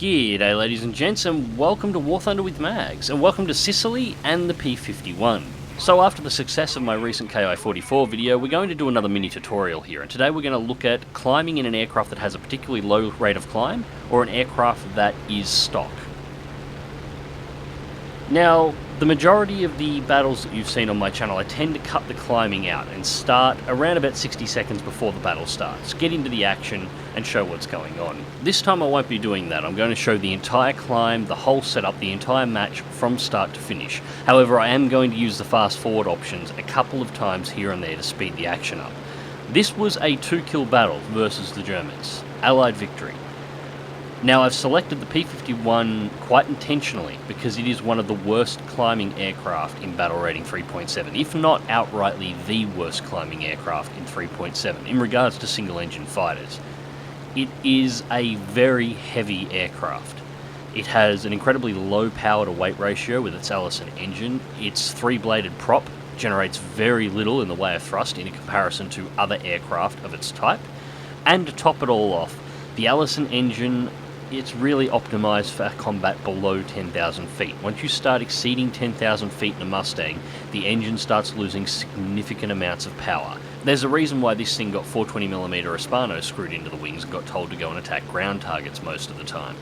G'day ladies and gents, and welcome to War Thunder with Mags, and welcome to Sicily and the P-51. So after the success of my recent KI-44 video, we're going to do another mini tutorial here, and today we're going to look at climbing in an aircraft that has a particularly low rate of climb, or an aircraft that is stock. Now, the majority of the battles that you've seen on my channel, I tend to cut the climbing out and start around about 60 seconds before the battle starts, get into the action and show what's going on. This time I won't be doing that. I'm going to show the entire climb, the whole setup, the entire match from start to finish. However, I am going to use the fast forward options a couple of times here and there to speed the action up. This was a 2-kill battle versus the Germans. Allied victory. Now, I've selected the P-51 quite intentionally because it is one of the worst climbing aircraft in battle rating 3.7, if not outrightly the worst climbing aircraft in 3.7 in regards to single engine fighters. It is a very heavy aircraft. It has an incredibly low power to weight ratio with its Allison engine. Its 3-bladed prop generates very little in the way of thrust in comparison to other aircraft of its type. And to top it all off, the Allison engine, it's really optimized for combat below 10,000 feet. Once you start exceeding 10,000 feet in a Mustang, the engine starts losing significant amounts of power. There's a reason why this thing got 420mm Hispano screwed into the wings and got told to go and attack ground targets most of the time.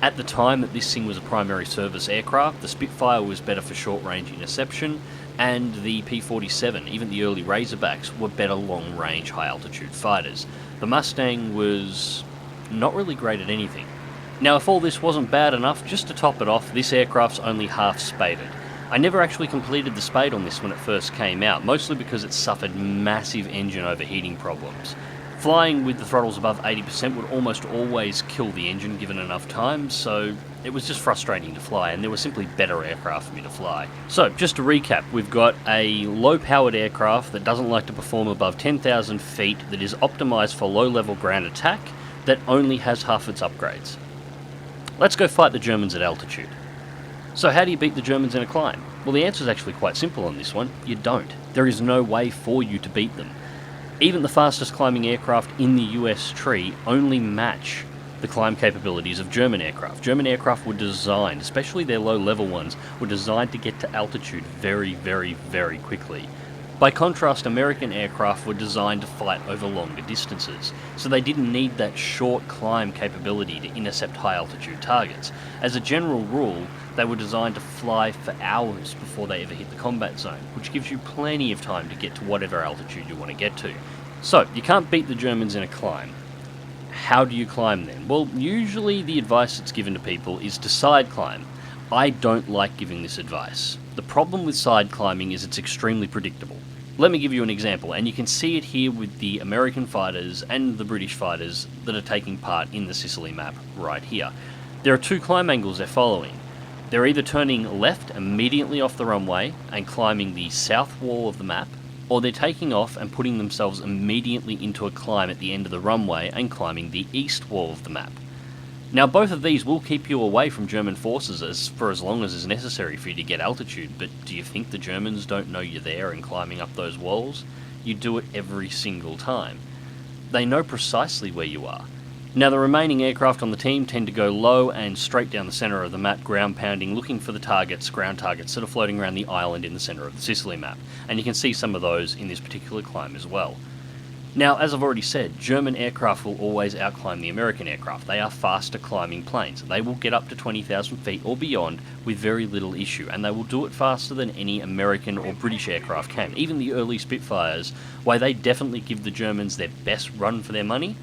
At the time that this thing was a primary service aircraft, the Spitfire was better for short-range interception, and the P-47, even the early Razorbacks, were better long-range, high-altitude fighters. The Mustang was not really great at anything. Now, if all this wasn't bad enough, just to top it off, this aircraft's only half spaded. I never actually completed the spade on this when it first came out, mostly because it suffered massive engine overheating problems. Flying with the throttles above 80% would almost always kill the engine given enough time, so it was just frustrating to fly, and there were simply better aircraft for me to fly. So, just to recap, we've got a low-powered aircraft that doesn't like to perform above 10,000 feet, that is optimized for low-level ground attack, that only has half its upgrades. Let's go fight the Germans at altitude. So how do you beat the Germans in a climb? Well, the answer is actually quite simple on this one. You don't. There is no way for you to beat them. Even the fastest climbing aircraft in the US tree only match the climb capabilities of German aircraft. German aircraft were designed, especially their low-level ones, were designed to get to altitude very, very, very quickly. By contrast, American aircraft were designed to fight over longer distances, so they didn't need that short climb capability to intercept high-altitude targets. As a general rule, they were designed to fly for hours before they ever hit the combat zone, which gives you plenty of time to get to whatever altitude you want to get to. So, you can't beat the Germans in a climb. How do you climb then? Well, usually the advice that's given to people is to side climb. I don't like giving this advice. The problem with side climbing is it's extremely predictable. Let me give you an example, and you can see it here with the American fighters and the British fighters that are taking part in the Sicily map right here. There are 2 climb angles they're following. They're either turning left immediately off the runway and climbing the south wall of the map, or they're taking off and putting themselves immediately into a climb at the end of the runway and climbing the east wall of the map. Now, both of these will keep you away from German forces for as long as is necessary for you to get altitude, but do you think the Germans don't know you're there and climbing up those walls? You do it every single time. They know precisely where you are. Now, the remaining aircraft on the team tend to go low and straight down the centre of the map, ground pounding, looking for the ground targets that are floating around the island in the centre of the Sicily map, and you can see some of those in this particular climb as well. Now, as I've already said, German aircraft will always outclimb the American aircraft. They are faster climbing planes. They will get up to 20,000 feet or beyond with very little issue, and they will do it faster than any American or British aircraft can. Even the early Spitfires, while they definitely give the Germans their best run for their money,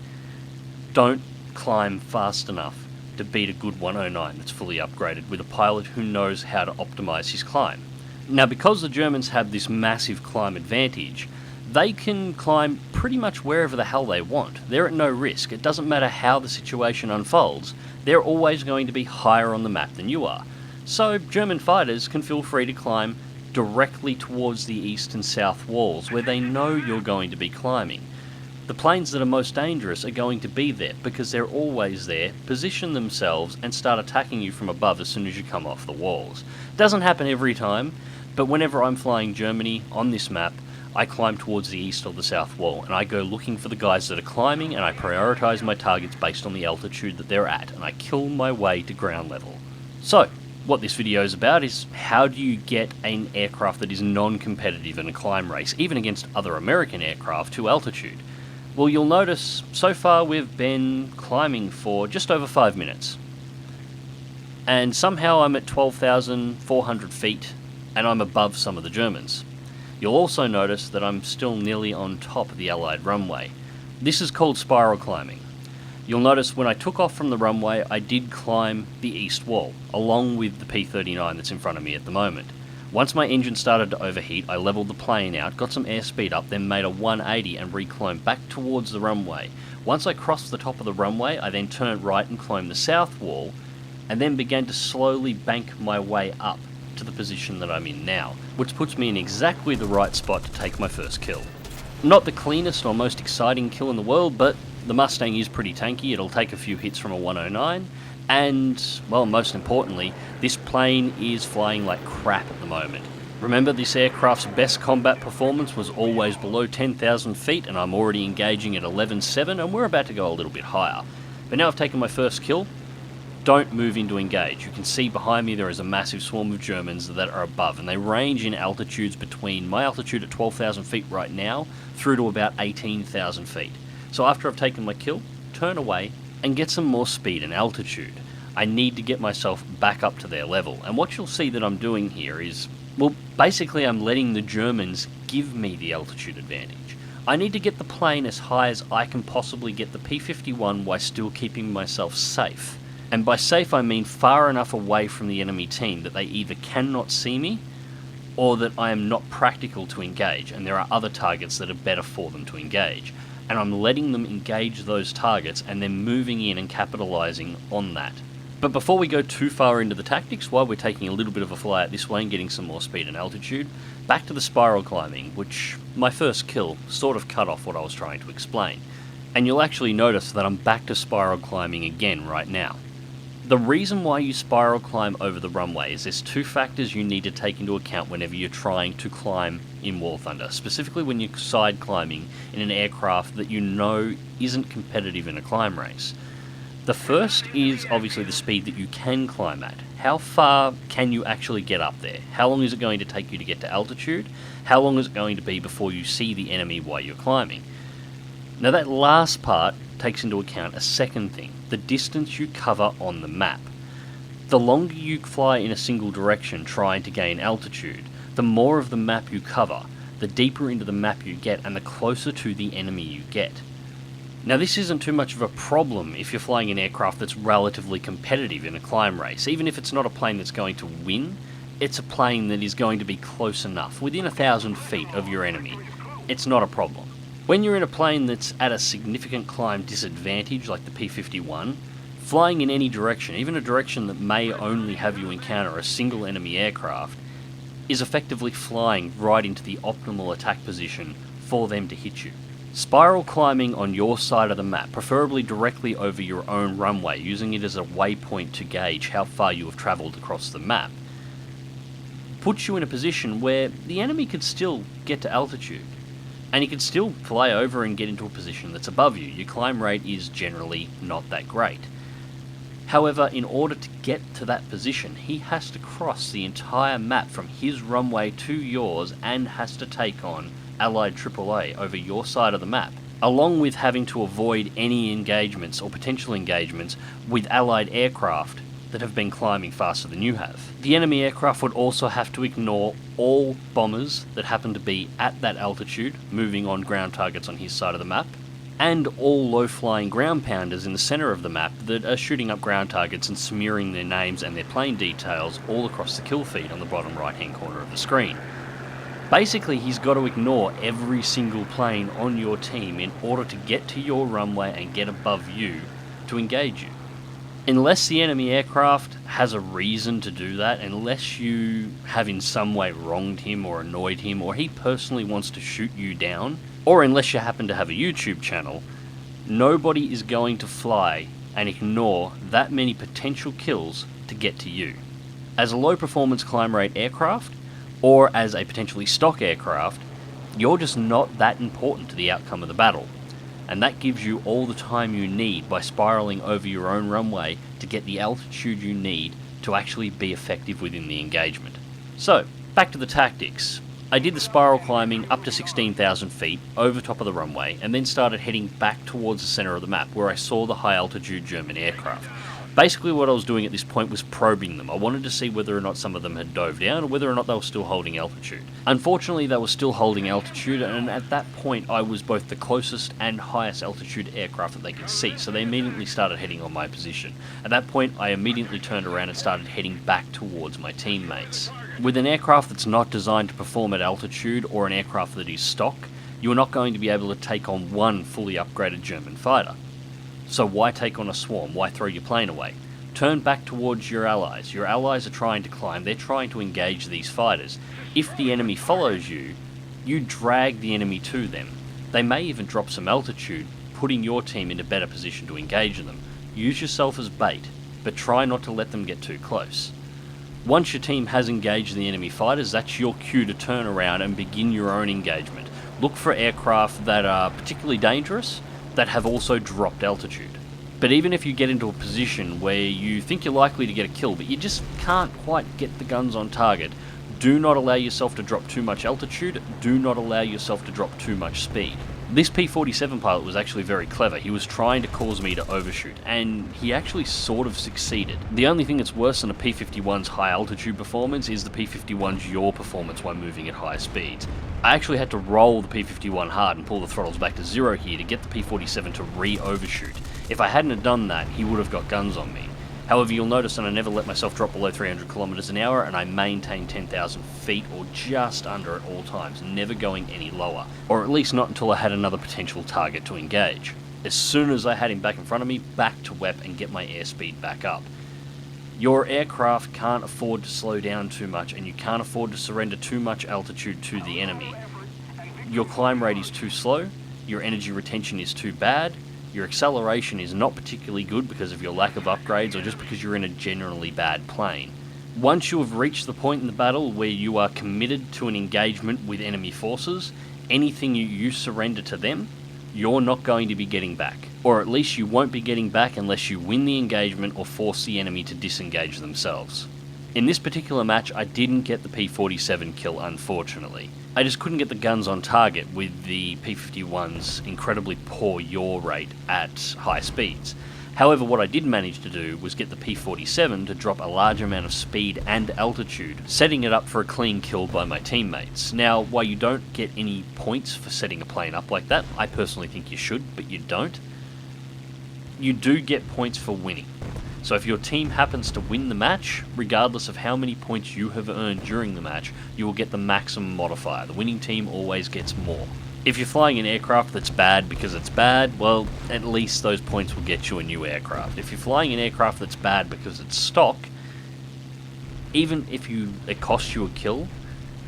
don't climb fast enough to beat a good 109 that's fully upgraded with a pilot who knows how to optimize his climb. Now, because the Germans have this massive climb advantage, they can climb pretty much wherever the hell they want. They're at no risk. It doesn't matter how the situation unfolds. They're always going to be higher on the map than you are. So German fighters can feel free to climb directly towards the east and south walls where they know you're going to be climbing. The planes that are most dangerous are going to be there because they're always there, position themselves and start attacking you from above as soon as you come off the walls. It doesn't happen every time, but whenever I'm flying Germany on this map, I climb towards the east or the south wall, and I go looking for the guys that are climbing, and I prioritise my targets based on the altitude that they're at, and I kill my way to ground level. So, what this video is about is how do you get an aircraft that is non-competitive in a climb race, even against other American aircraft, to altitude? Well, you'll notice so far we've been climbing for just over 5 minutes. And somehow I'm at 12,400 feet, and I'm above some of the Germans. You'll also notice that I'm still nearly on top of the Allied runway. This is called spiral climbing. You'll notice when I took off from the runway, I did climb the east wall, along with the P-51 that's in front of me at the moment. Once my engine started to overheat, I leveled the plane out, got some airspeed up, then made a 180 and reclimbed back towards the runway. Once I crossed the top of the runway, I then turned right and climbed the south wall, and then began to slowly bank my way up to the position that I'm in now, which puts me in exactly the right spot to take my first kill. Not the cleanest or most exciting kill in the world, but the Mustang is pretty tanky. It'll take a few hits from a 109, and, well, most importantly, this plane is flying like crap at the moment. Remember, this aircraft's best combat performance was always below 10,000 feet, and I'm already engaging at 11.7, and we're about to go a little bit higher. But now I've taken my first kill. Don't move in to engage. You can see behind me there is a massive swarm of Germans that are above, and they range in altitudes between my altitude at 12,000 feet right now through to about 18,000 feet. So after I've taken my kill, turn away and get some more speed and altitude. I need to get myself back up to their level, and what you'll see that I'm doing here is, well, basically I'm letting the Germans give me the altitude advantage. I need to get the plane as high as I can possibly get the P-51 while still keeping myself safe. And by safe I mean far enough away from the enemy team that they either cannot see me or that I am not practical to engage, and there are other targets that are better for them to engage. And I'm letting them engage those targets and then moving in and capitalising on that. But before we go too far into the tactics, while we're taking a little bit of a fly out this way and getting some more speed and altitude, back to the spiral climbing, which my first kill sort of cut off what I was trying to explain. And you'll actually notice that I'm back to spiral climbing again right now. The reason why you spiral climb over the runway is there's two factors you need to take into account whenever you're trying to climb in War Thunder, specifically when you're side climbing in an aircraft that you know isn't competitive in a climb race. The first is obviously the speed that you can climb at. How far can you actually get up there? How long is it going to take you to get to altitude? How long is it going to be before you see the enemy while you're climbing? Now that last part takes into account a second thing, the distance you cover on the map. The longer you fly in a single direction trying to gain altitude, the more of the map you cover, the deeper into the map you get, and the closer to the enemy you get. Now this isn't too much of a problem if you're flying an aircraft that's relatively competitive in a climb race. Even if it's not a plane that's going to win, it's a plane that is going to be close enough, within 1,000 feet of your enemy. It's not a problem. When you're in a plane that's at a significant climb disadvantage, like the P-51, flying in any direction, even a direction that may only have you encounter a single enemy aircraft, is effectively flying right into the optimal attack position for them to hit you. Spiral climbing on your side of the map, preferably directly over your own runway, using it as a waypoint to gauge how far you have travelled across the map, puts you in a position where the enemy could still get to altitude. And you can still fly over and get into a position that's above you. Your climb rate is generally not that great. However, in order to get to that position, he has to cross the entire map from his runway to yours and has to take on Allied AAA over your side of the map, along with having to avoid any engagements or potential engagements with Allied aircraft that have been climbing faster than you have. The enemy aircraft would also have to ignore all bombers that happen to be at that altitude, moving on ground targets on his side of the map, and all low-flying ground pounders in the centre of the map that are shooting up ground targets and smearing their names and their plane details all across the kill feed on the bottom right-hand corner of the screen. Basically, he's got to ignore every single plane on your team in order to get to your runway and get above you to engage you. Unless the enemy aircraft has a reason to do that, unless you have in some way wronged him or annoyed him, or he personally wants to shoot you down, or unless you happen to have a YouTube channel, nobody is going to fly and ignore that many potential kills to get to you. As a low performance climb rate aircraft, or as a potentially stock aircraft, you're just not that important to the outcome of the battle. And that gives you all the time you need by spiraling over your own runway to get the altitude you need to actually be effective within the engagement. So, back to the tactics. I did the spiral climbing up to 16,000 feet over top of the runway and then started heading back towards the centre of the map where I saw the high altitude German aircraft. Basically what I was doing at this point was probing them. I wanted to see whether or not some of them had dove down or whether or not they were still holding altitude. Unfortunately they were still holding altitude, and at that point I was both the closest and highest altitude aircraft that they could see, so they immediately started heading on my position. At that point I immediately turned around and started heading back towards my teammates. With an aircraft that's not designed to perform at altitude or an aircraft that is stock, you are not going to be able to take on one fully upgraded German fighter. So why take on a swarm? Why throw your plane away? Turn back towards your allies. Your allies are trying to climb. They're trying to engage these fighters. If the enemy follows you, you drag the enemy to them. They may even drop some altitude, putting your team in a better position to engage them. Use yourself as bait, but try not to let them get too close. Once your team has engaged the enemy fighters, that's your cue to turn around and begin your own engagement. Look for aircraft that are particularly dangerous, that have also dropped altitude. But even if you get into a position where you think you're likely to get a kill, but you just can't quite get the guns on target, do not allow yourself to drop too much altitude, do not allow yourself to drop too much speed. This P-47 pilot was actually very clever. He was trying to cause me to overshoot, and he actually sort of succeeded. The only thing that's worse than a P-51's high altitude performance is the P-51's yaw performance while moving at high speeds. I actually had to roll the P-51 hard and pull the throttles back to 0 here to get the P-47 to re-overshoot. If I hadn't have done that, he would have got guns on me. However, you'll notice that I never let myself drop below 300 kilometers an hour, and I maintained 10,000 feet or just under at all times, never going any lower, or at least not until I had another potential target to engage. As soon as I had him back in front of me, back to WEP and get my airspeed back up. Your aircraft can't afford to slow down too much, and you can't afford to surrender too much altitude to the enemy. Your climb rate is too slow, your energy retention is too bad, your acceleration is not particularly good because of your lack of upgrades or just because you're in a generally bad plane. Once you have reached the point in the battle where you are committed to an engagement with enemy forces, anything you surrender to them, you're not going to be getting back. Or at least you won't be getting back unless you win the engagement or force the enemy to disengage themselves. In this particular match, I didn't get the P-47 kill, unfortunately. I just couldn't get the guns on target with the P-51's incredibly poor yaw rate at high speeds. However, what I did manage to do was get the P-47 to drop a large amount of speed and altitude, setting it up for a clean kill by my teammates. Now, while you don't get any points for setting a plane up like that, I personally think you should, but you don't, you do get points for winning. So if your team happens to win the match, regardless of how many points you have earned during the match, you will get the maximum modifier. The winning team always gets more. If you're flying an aircraft that's bad because it's bad, well, at least those points will get you a new aircraft. If you're flying an aircraft that's bad because it's stock, even if it costs you a kill,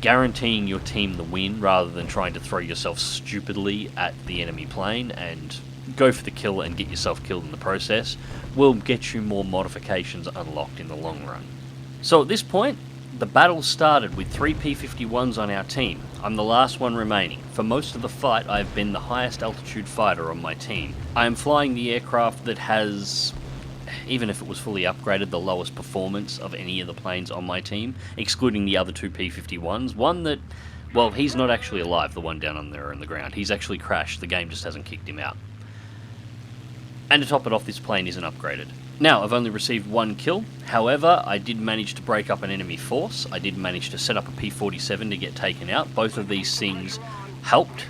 guaranteeing your team the win rather than trying to throw yourself stupidly at the enemy plane and go for the kill and get yourself killed in the process will get you more modifications unlocked in the long run. So at this point, the battle started with 3 P-51s on our team. I'm the last one remaining. For most of the fight, I've been the highest altitude fighter on my team. I am flying the aircraft that has, even if it was fully upgraded, the lowest performance of any of the planes on my team, excluding the other 2 P-51s. One that, well, he's not actually alive, the one down on there on the ground. He's actually crashed, the game just hasn't kicked him out. And to top it off, this plane isn't upgraded. Now, I've only received 1 kill, however, I did manage to break up an enemy force, I did manage to set up a P-47 to get taken out. Both of these things helped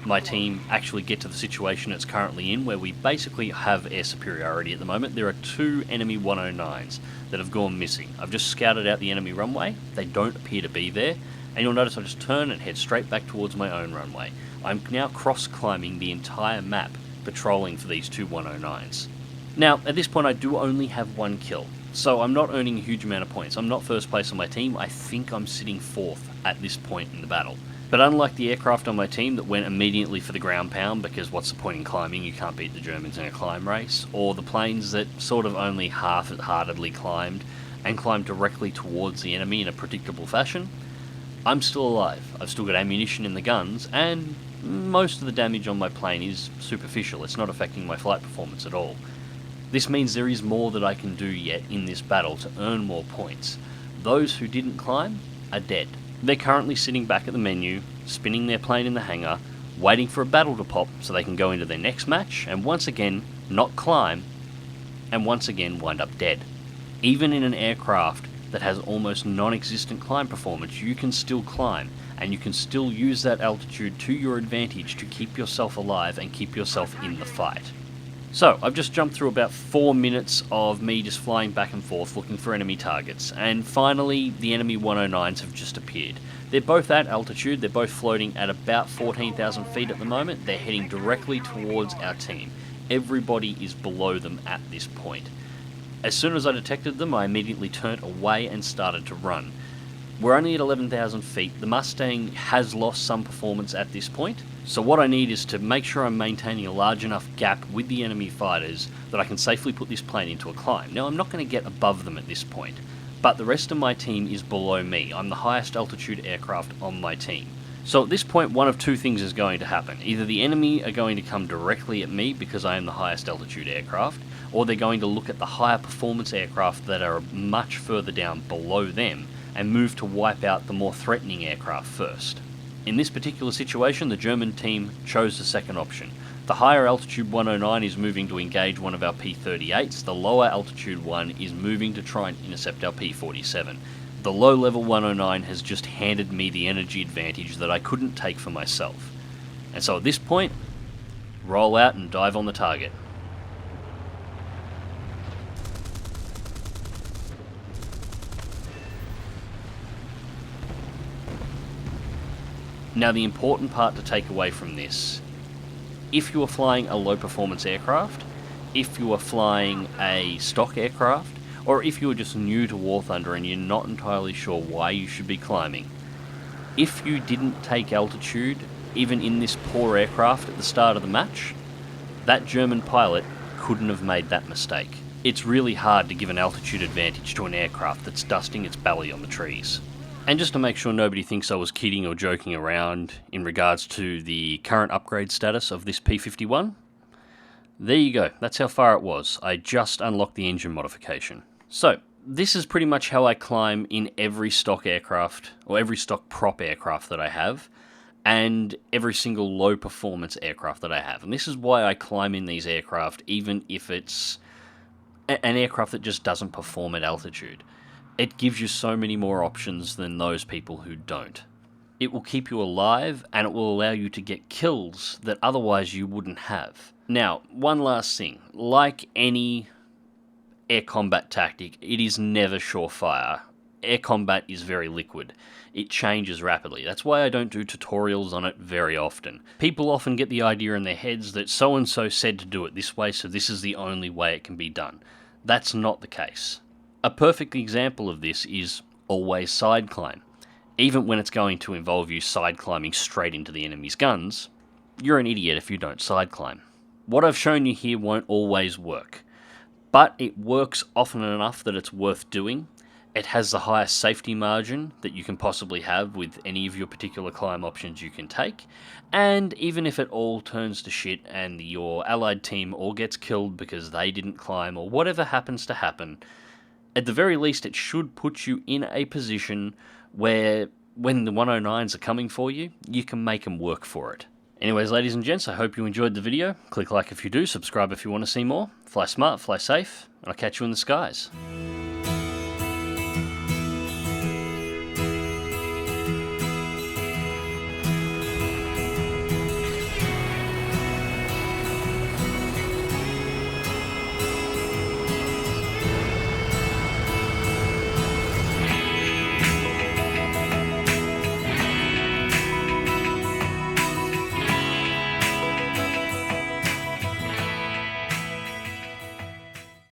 my team actually get to the situation it's currently in, where we basically have air superiority at the moment. There are 2 enemy 109s that have gone missing. I've just scouted out the enemy runway, they don't appear to be there, and you'll notice I just turn and head straight back towards my own runway. I'm now cross-climbing the entire map, patrolling for these 2 109s. Now, at this point I do only have 1 kill, so I'm not earning a huge amount of points. I'm not first place on my team, I think I'm sitting 4th at this point in the battle. But unlike the aircraft on my team that went immediately for the ground pound, because what's the point in climbing, you can't beat the Germans in a climb race, or the planes that sort of only half-heartedly climbed, and climbed directly towards the enemy in a predictable fashion, I'm still alive. I've still got ammunition in the guns, and most of the damage on my plane is superficial. It's not affecting my flight performance at all. This means there is more that I can do yet in this battle to earn more points. Those who didn't climb are dead. They're currently sitting back at the menu, spinning their plane in the hangar, waiting for a battle to pop so they can go into their next match and once again not climb, and once again wind up dead. Even in an aircraft that has almost non-existent climb performance, you can still climb, and you can still use that altitude to your advantage to keep yourself alive and keep yourself in the fight. So, I've just jumped through about 4 minutes of me just flying back and forth looking for enemy targets, and finally the enemy 109s have just appeared. They're both at altitude, they're both floating at about 14,000 feet at the moment. They're heading directly towards our team. Everybody is below them at this point. As soon as I detected them, I immediately turned away and started to run. We're only at 11,000 feet. The Mustang has lost some performance at this point, so what I need is to make sure I'm maintaining a large enough gap with the enemy fighters that I can safely put this plane into a climb. Now, I'm not going to get above them at this point, but the rest of my team is below me. I'm the highest altitude aircraft on my team. So at this point, one of two things is going to happen. Either the enemy are going to come directly at me because I am the highest altitude aircraft, or they're going to look at the higher performance aircraft that are much further down below them and move to wipe out the more threatening aircraft first. In this particular situation, the German team chose the second option. The higher altitude 109 is moving to engage one of our P-38s, the lower altitude one is moving to try and intercept our P-47. The low level 109 has just handed me the energy advantage that I couldn't take for myself. And so at this point, roll out and dive on the target. Now the important part to take away from this, if you are flying a low performance aircraft, if you are flying a stock aircraft, or if you're just new to War Thunder and you're not entirely sure why you should be climbing, if you didn't take altitude, even in this poor aircraft at the start of the match, that German pilot couldn't have made that mistake. It's really hard to give an altitude advantage to an aircraft that's dusting its belly on the trees. And just to make sure nobody thinks I was kidding or joking around in regards to the current upgrade status of this P-51, there you go, that's how far it was. I just unlocked the engine modification. So, this is pretty much how I climb in every stock aircraft, or every stock prop aircraft that I have, and every single low performance aircraft that I have. And this is why I climb in these aircraft, even if it's an aircraft that just doesn't perform at altitude. It gives you so many more options than those people who don't. It will keep you alive, and it will allow you to get kills that otherwise you wouldn't have. Now, one last thing. Like any air combat tactic, it is never surefire. Air combat is very liquid. It changes rapidly. That's why I don't do tutorials on it very often. People often get the idea in their heads that so-and-so said to do it this way, so this is the only way it can be done. That's not the case. A perfect example of this is always side climb. Even when it's going to involve you side climbing straight into the enemy's guns, you're an idiot if you don't side climb. What I've shown you here won't always work, but it works often enough that it's worth doing. It has the highest safety margin that you can possibly have with any of your particular climb options you can take, and even if it all turns to shit and your allied team all gets killed because they didn't climb or whatever happens to happen, at the very least it should put you in a position where when the 109s are coming for you, you can make them work for it. Anyways, ladies and gents, I hope you enjoyed the video. Click like if you do, subscribe if you want to see more. Fly smart, fly safe, and I'll catch you in the skies.